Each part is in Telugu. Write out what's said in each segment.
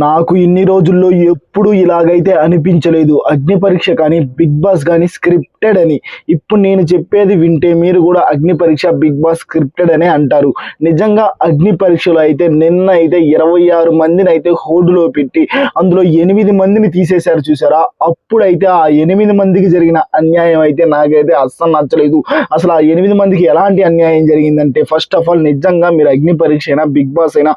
నాకు ఇన్ని రోజుల్లో ఎప్పుడు ఇలాగైతే అనిపించలేదు. అగ్ని పరీక్ష కానీ, బిగ్ బాస్ గానీ స్క్రిప్టెడ్ అని. ఇప్పుడు నేను చెప్పేది వింటే మీరు కూడా అగ్ని పరీక్ష, బిగ్ బాస్ స్క్రిప్టెడ్ అనే అంటారు. నిజంగా అగ్ని పరీక్షలో అయితే నిన్న అయితే 26 మందినైతే హోల్డ్‌లో పెట్టి అందులో 8 మందిని తీసేశారు చూసారా? అప్పుడైతే ఆ 8 మందికి జరిగిన అన్యాయం అయితే నాకైతే అస్సలు నచ్చలేదు. అసలు ఆ 8 మందికి ఎలాంటి అన్యాయం జరిగిందంటే ఫస్ట్ ఆఫ్ ఆల్ నిజంగా మీరు అగ్ని పరీక్ష అయినా, బిగ్ బాస్ అయినా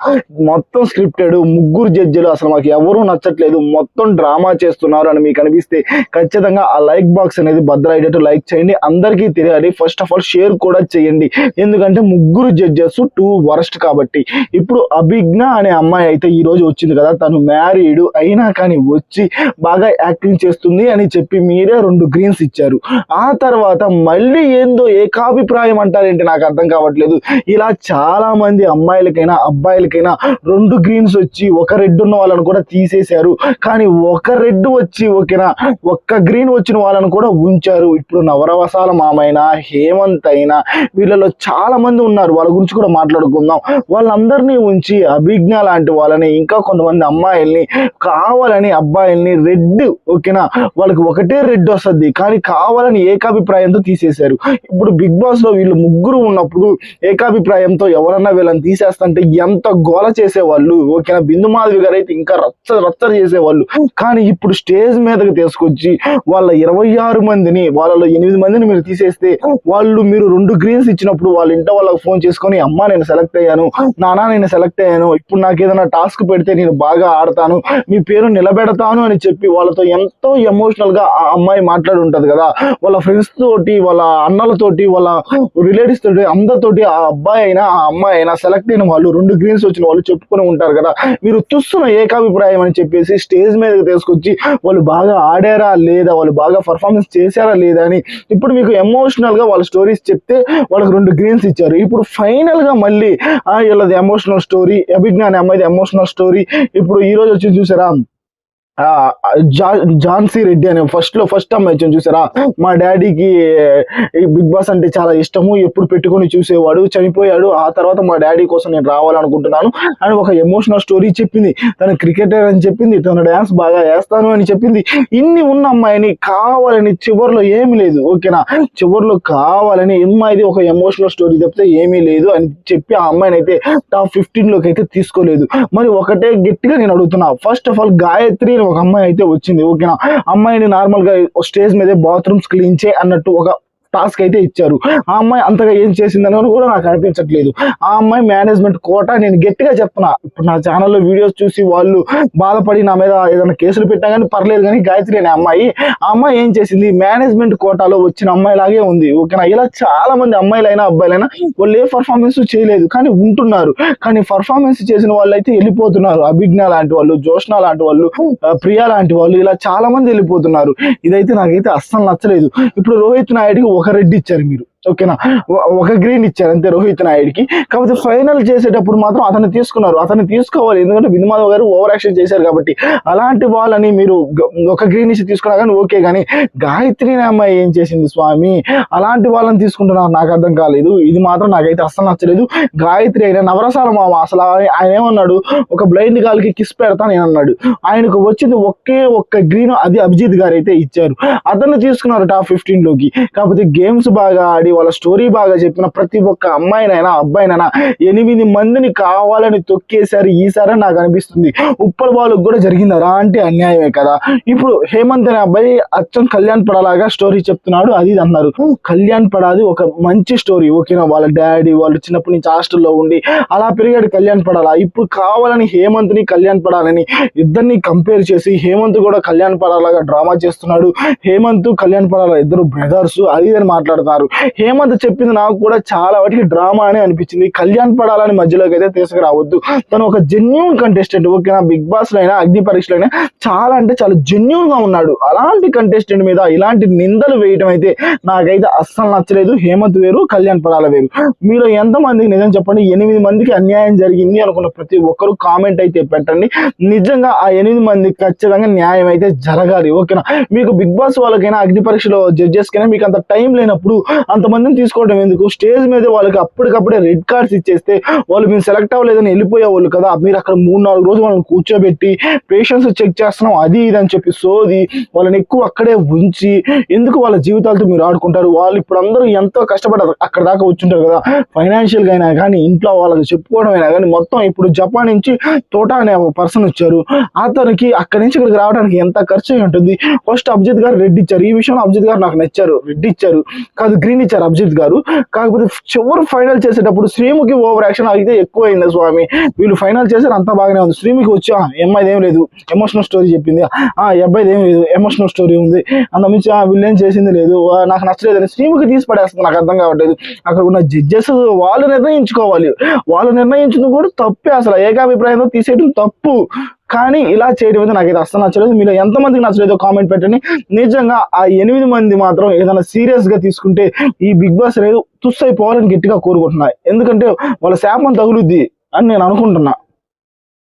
మొత్తం స్క్రిప్టెడ్. ముగ్గురు జడ్జిలు అసలు మాకు ఎవరూ నచ్చట్లేదు, మొత్తం డ్రామా చేస్తున్నారు అని మీకు అనిపిస్తే ఖచ్చితంగా ఆ లైక్ బాక్స్ అనేది భద్రయ్యేటట్టు లైక్ చేయండి. అందరికీ తెలియాలి. ఫస్ట్ ఆఫ్ ఆల్ షేర్ కూడా చేయండి. ఎందుకంటే ముగ్గురు జడ్జెస్ 2 వరస్ట్ కాబట్టి. ఇప్పుడు అభిజ్ఞ అనే అమ్మాయి అయితే ఈ రోజు వచ్చింది కదా, తను మ్యారీడ్ అయినా కానీ వచ్చి బాగా యాక్టింగ్ చేస్తుంది అని చెప్పి మీరే 2 గ్రీన్స్ ఇచ్చారు. ఆ తర్వాత మళ్ళీ ఏందో ఏకాభిప్రాయం అంటారేంటి నాకు అర్థం కావట్లేదు. ఇలా చాలా మంది అమ్మాయిలకైనా అబ్బాయిలకైనా 2 గ్రీన్స్ వచ్చి ఒక రెడ్ ఉన్న వాళ్ళని కూడా తీసేశారు. కానీ ఒక రెడ్ వచ్చి ఓకేనా, ఒక్క గ్రీన్ వచ్చిన వాళ్ళని కూడా ఉంచారు. ఇప్పుడు నవరవసాల మామైనా, హేమంత్ అయినా వీళ్ళలో చాలా మంది ఉన్నారు, వాళ్ళ గురించి కూడా మాట్లాడుకుందాం. వాళ్ళందరినీ ఉంచి అభిజ్ఞ లాంటి వాళ్ళని, ఇంకా కొంతమంది అమ్మాయిల్ని కావాలని అబ్బాయిల్ని రెడ్ ఓకేనా, వాళ్ళకి ఒకటే రెడ్ వస్తుంది కానీ కావాలని ఏకాభిప్రాయంతో తీసేశారు. ఇప్పుడు బిగ్ బాస్ లో వీళ్ళు ముగ్గురు ఉన్నప్పుడు ఏకాభిప్రాయంతో ఎవరన్నా వీళ్ళని తీసేస్తుంటే ఎంత గోల చేసేవాళ్ళు ఓకేనా. బిందు మాధవి గారు అయితే ఇంకా రచ్చ చేసేవాళ్ళు. కానీ ఇప్పుడు స్టేజ్ మీదకి తీసుకొచ్చి వాళ్ళ 26 మందిని, వాళ్ళలో 8 మందిని మీరు తీసేస్తే మీరు 2 గ్రీన్స్ ఇచ్చినప్పుడు వాళ్ళ ఇంట్లో వాళ్ళకి ఫోన్ చేసుకొని అమ్మా నేను సెలెక్ట్ అయ్యాను, నానా నేను సెలెక్ట్ అయ్యాను, ఇప్పుడు నాకు ఏదైనా టాస్క్ పెడితే నేను బాగా ఆడతాను, మీ పేరు నిలబెడతాను అని చెప్పి వాళ్ళతో ఎంతో ఎమోషనల్ గా ఆ అమ్మాయి మాట్లాడి ఉంటది కదా. వాళ్ళ ఫ్రెండ్స్ తోటి, వాళ్ళ అన్నలతోటి, వాళ్ళ రిలేటివ్స్ తోటి, అందరితోటి ఆ అబ్బాయి అయినా ఆ అమ్మాయి అయినా సెలెక్ట్ అయిన వాళ్ళు 2 గ్రీన్స్ వచ్చిన వాళ్ళు చెప్పుకొని ఉంటారు కదా. మీరు తుస్తున్న ఏకాభిప్రాయం అని చెప్పేసి స్టేజ్ మీదకి తీసుకొచ్చి వాళ్ళు బాగా ఆడారా లేదా, వాళ్ళు బాగా పర్ఫార్మెన్స్ చేశారా లేదా అని ఇప్పుడు మీకు ఎమోషనల్ గా వాళ్ళ స్టోరీస్ చెప్తే వాళ్ళకి 2 గ్రీన్స్ ఇచ్చారు. ఇప్పుడు ఫైనల్ గా మళ్ళీ వీళ్ళది ఎమోషనల్ స్టోరీ, అభిజ్ఞ అనే అమ్మాయిది ఎమోషనల్ స్టోరీ. ఇప్పుడు ఈ రోజు వచ్చి చూసారా ఝాన్సీ రెడ్డి అనే ఫస్ట్ అమ్మాయి వచ్చింది చూసారా, మా డాడీకి బిగ్ బాస్ అంటే చాలా ఇష్టము, ఎప్పుడు పెట్టుకొని చూసేవాడు, చనిపోయాడు, ఆ తర్వాత మా డాడీ కోసం నేను రావాలనుకుంటున్నాను అని ఒక ఎమోషనల్ స్టోరీ చెప్పింది. తను క్రికెటర్ అని చెప్పింది, తను డాన్స్ బాగా వేస్తాను అని చెప్పింది. ఇన్ని ఉన్న అమ్మాయిని కావాలని చివరిలో ఏమీ లేదు ఓకేనా, చివరిలో కావాలని అమ్మాయిది ఒక ఎమోషనల్ స్టోరీ చెప్తే ఏమీ లేదు అని చెప్పి ఆ అమ్మాయిని అయితే టాప్ 15 లోకి అయితే తీసుకోలేదు. మరి ఒకటే గట్టిగా నేను అడుగుతున్నా, ఫస్ట్ ఆఫ్ ఆల్ గాయత్రి ఒక అమ్మాయి అయితే వచ్చింది ఓకేనా, అమ్మాయిని నార్మల్ గా స్టేజ్ మీద బాత్రూమ్స్ క్లీన్ చే అన్నట్టు ఒక టాస్క్ అయితే ఇచ్చారు. ఆ అమ్మాయి అంతగా ఏం చేసిందని కూడా నాకు అనిపించట్లేదు. ఆ అమ్మాయి మేనేజ్మెంట్ కోట. నేను గట్టిగా చెప్తున్నా, ఇప్పుడు నా ఛానల్లో వీడియోస్ చూసి వాళ్ళు బాధపడి నా మీద ఏదైనా కేసులు పెట్టా కానీ పర్లేదు, కానీ గాయత్రి అనే ఆ అమ్మాయి ఏం చేసింది, మేనేజ్మెంట్ కోటాలో వచ్చిన అమ్మాయి లాగే ఉంది ఓకేనా. ఇలా చాలా మంది అమ్మాయిలైనా అబ్బాయిలైనా వాళ్ళు ఏ పర్ఫార్మెన్స్ చేయలేదు కానీ ఉంటున్నారు, కానీ పర్ఫార్మెన్స్ చేసిన వాళ్ళు అయితే వెళ్ళిపోతున్నారు. అభిజ్ఞ లాంటి వాళ్ళు, జోష్న లాంటి వాళ్ళు, ప్రియా లాంటి వాళ్ళు, ఇలా చాలా మంది వెళ్ళిపోతున్నారు. ఇదైతే నాకైతే అస్సలు నచ్చలేదు. ఇప్పుడు రోహిత్ నాయుడికి ఒక రెడ్ ఇచ్చారు మీరు ఓకేనా, ఒక గ్రీన్ ఇచ్చారు అంతే రోహిత్ నాయుడికి. కాకపోతే ఫైనల్ చేసేటప్పుడు మాత్రం అతన్ని తీసుకున్నారు. అతన్ని తీసుకోవాలి, ఎందుకంటే బిందు మాధవ్ గారు ఓవర్ యాక్షన్ చేశారు కాబట్టి. అలాంటి వాళ్ళని మీరు ఒక గ్రీన్ ఇచ్చి తీసుకున్నా కానీ ఓకే, కానీ గాయత్రి అమ్మాయి ఏం చేసింది స్వామి, అలాంటి వాళ్ళని తీసుకుంటున్నారు నాకు అర్థం కాలేదు. ఇది మాత్రం నాకైతే అస్సలు నచ్చలేదు. గాయత్రి అయినా నవరసాల మామ అసలు ఆయన ఏమన్నాడు, ఒక బ్లైండ్ గాలికి కిస్ పెడతాను నేను అన్నాడు. ఆయనకు వచ్చింది ఒక్క గ్రీన్, అది అభిజిత్ గారు అయితే ఇచ్చారు. అతన్ని తీసుకున్నారు టాప్ 15 లోకి. కాకపోతే గేమ్స్ బాగా ఆడి వాళ్ళ స్టోరీ బాగా చెప్పిన ప్రతి ఒక్క అమ్మాయినైనా అబ్బాయినైనా 8 మందిని కావాలని తొక్కేశారు ఈసారి నాకు అనిపిస్తుంది. ఉప్పల్ వాళ్ళకు కూడా జరిగింది అలాంటి అన్యాయమే కదా. ఇప్పుడు హేమంత్ అనే అబ్బాయి అచ్చం కళ్యాణ్ పడాలాగా స్టోరీ చెప్తున్నాడు, అది అన్నారు. కళ్యాణ్ పడాది ఒక మంచి స్టోరీ ఓకేనా, వాళ్ళ డాడీ వాళ్ళు చిన్నప్పటి నుంచి హాస్టల్లో ఉండి అలా పెరిగాడు కళ్యాణ్ పడాలా. ఇప్పుడు కావాలని హేమంత్ ని కళ్యాణ్ పడాలని ఇద్దరిని కంపేర్ చేసి హేమంత్ కూడా కళ్యాణ్ పడాలాగా డ్రామా చేస్తున్నాడు. హేమంత్ కళ్యాణ్ పడాలా ఇద్దరు బ్రదర్స్ అది అని మాట్లాడుతున్నారు. హేమంత్ చెప్పింది నాకు కూడా చాలా వాటికి డ్రామా అని అనిపించింది. కళ్యాణ్ పడాలని మధ్యలోకి అయితే తీసుకురావద్దు. తను ఒక జెన్యూన్ కంటెస్టెంట్ ఓకేనా, బిగ్ బాస్ లో అయినా అగ్ని పరీక్షలో అయినా చాలా అంటే చాలా జెన్యూన్ గా ఉన్నాడు. అలాంటి కంటెస్టెంట్ మీద ఇలాంటి నిందలు వేయడం అయితే నాకైతే అస్సలు నచ్చలేదు. హేమంత్ వేరు, కళ్యాణ్ పడాల వేరు. మీరు ఎంతమందికి నిజం చెప్పండి, 8 మందికి అన్యాయం జరిగింది అనుకున్న ప్రతి ఒక్కరు కామెంట్ అయితే పెట్టండి. నిజంగా ఆ 8 మందికి ఖచ్చితంగా న్యాయం అయితే జరగాలి ఓకేనా. మీకు బిగ్ బాస్ వాళ్ళకైనా అగ్ని పరీక్షలో జడ్జెస్ కైనా మీకు అంత టైం లేనప్పుడు, అంత అంతమందిని తీసుకోవడం ఎందుకు, స్టేజ్ మీద వాళ్ళకి అప్పటికప్పుడే రెడ్ కార్డ్స్ ఇచ్చేస్తే వాళ్ళు మీరు సెలెక్ట్ అవ్వలేదని వెళ్ళిపోయేవాళ్ళు కదా. మీరు అక్కడ 3-4 రోజులు వాళ్ళని కూర్చోబెట్టి పేషెన్స్ చెక్ చేస్తున్నాం అది ఇది అని చెప్పి సోది వాళ్ళని ఎక్కువ అక్కడే ఉంచి ఎందుకు వాళ్ళ జీవితాలతో మీరు ఆడుకుంటారు. వాళ్ళు ఇప్పుడు అందరూ ఎంతో కష్టపడి అక్కడ దాకా వచ్చుంటారు కదా, ఫైనాన్షియల్ గా అయినా కానీ ఇంట్లో వాళ్ళకి చెప్పుకోవడం అయినా కానీ. మొత్తం ఇప్పుడు జపాన్ నుంచి తోటా అనే ఒక పర్సన్ వచ్చారు, అతనికి అక్కడి నుంచి ఇక్కడికి రావడానికి ఎంత ఖర్చు అయి ఉంటుంది. ఫస్ట్ అభిజిత్ గారు రెడ్ ఇచ్చారు, ఈ విషయంలో అభిజిత్ గారు నాకు నచ్చారు, రెడ్ ఇచ్చారు కాదు గ్రీన్ ఇచ్చారు అభిజిత్ గారు. కాకపోతే చివరి ఫైనల్ చేసేటప్పుడు శ్రీముఖి ఓవర్ యాక్షన్ అయితే ఎక్కువ అయింది స్వామి. వీళ్ళు ఫైనల్ చేశారు అంతా బాగానే ఉంది, శ్రీముఖి వచ్చి అమ్మాయిది ఏం లేదు ఎమోషనల్ స్టోరీ చెప్పింది, ఈ అబ్బాయిది ఏం లేదు ఎమోషనల్ స్టోరీ ఉంది, అంతమించి వీళ్ళు ఏం చేసింది లేదు, నాకు నచ్చలేదని శ్రీముఖి తీసి పడేస్తుంది. నాకు అర్థం కావట్లేదు. అక్కడ ఉన్న జడ్జెస్ వాళ్ళు నిర్ణయించుకోవాలి, వాళ్ళు నిర్ణయించడం కూడా తప్పే, అసలు ఏకాభిప్రాయంతో తీసేయడం తప్పు. కానీ ఇలా చేయడం అయితే నాకైతే అస్సలు నచ్చలేదు. మీలో ఎంతమందికి నచ్చలేదో కామెంట్ పెట్టండి. నిజంగా ఆ 8 మంది మాత్రం ఏదైనా సీరియస్ గా తీసుకుంటే ఈ బిగ్ బాస్ అనేది తుస్సైపోవాలని గట్టిగా కోరుకుంటున్నా. ఎందుకంటే వాళ్ళ శాపం తగులుద్ది అని నేను అనుకుంటున్నా.